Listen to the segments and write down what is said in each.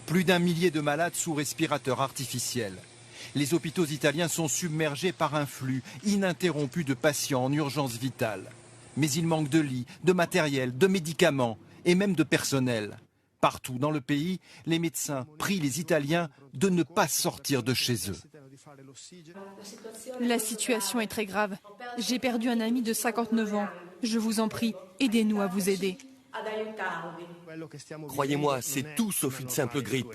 Plus d'1 millier de malades sous respirateur artificiel. Les hôpitaux italiens sont submergés par un flux ininterrompu de patients en urgence vitale. Mais il manque de lits, de matériel, de médicaments et même de personnel. Partout dans le pays, les médecins prient les Italiens de ne pas sortir de chez eux. La situation est très grave. J'ai perdu un ami de 59 ans. Je vous en prie, aidez-nous à vous aider. Croyez-moi, c'est tout sauf une simple grippe.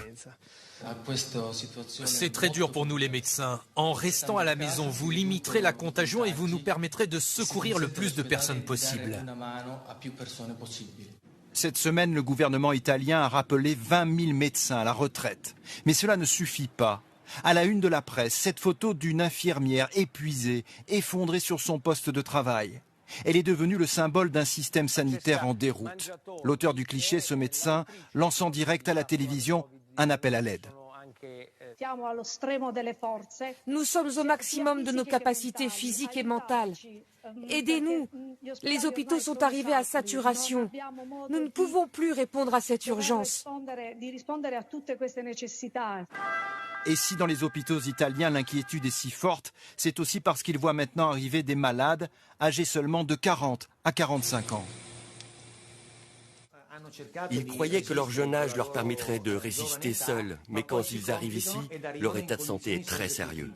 C'est très dur pour nous les médecins. En restant à la maison, vous limiterez la contagion et vous nous permettrez de secourir le plus de personnes possible. Cette semaine, le gouvernement italien a rappelé 20 000 médecins à la retraite. Mais cela ne suffit pas. À la une de la presse, cette photo d'une infirmière épuisée, effondrée sur son poste de travail. Elle est devenue le symbole d'un système sanitaire en déroute. L'auteur du cliché, ce médecin, lance en direct à la télévision un appel à l'aide. Nous sommes au maximum de nos capacités physiques et mentales. Aidez-nous. Les hôpitaux sont arrivés à saturation. Nous ne pouvons plus répondre à cette urgence. Et si dans les hôpitaux italiens l'inquiétude est si forte, c'est aussi parce qu'ils voient maintenant arriver des malades âgés seulement de 40 à 45 ans. Ils croyaient que leur jeune âge leur permettrait de résister seuls, mais quand ils arrivent ici, leur état de santé est très sérieux.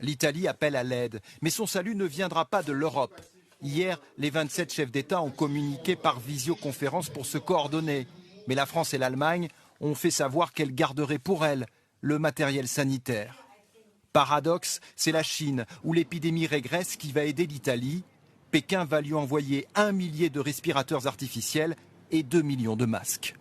L'Italie appelle à l'aide, mais son salut ne viendra pas de l'Europe. Hier, les 27 chefs d'État ont communiqué par visioconférence pour se coordonner. Mais la France et l'Allemagne ont fait savoir qu'elles garderaient pour elles le matériel sanitaire. Paradoxe, c'est la Chine, où l'épidémie régresse, qui va aider l'Italie. Pékin va lui envoyer 1 millier de respirateurs artificiels et 2 millions de masques.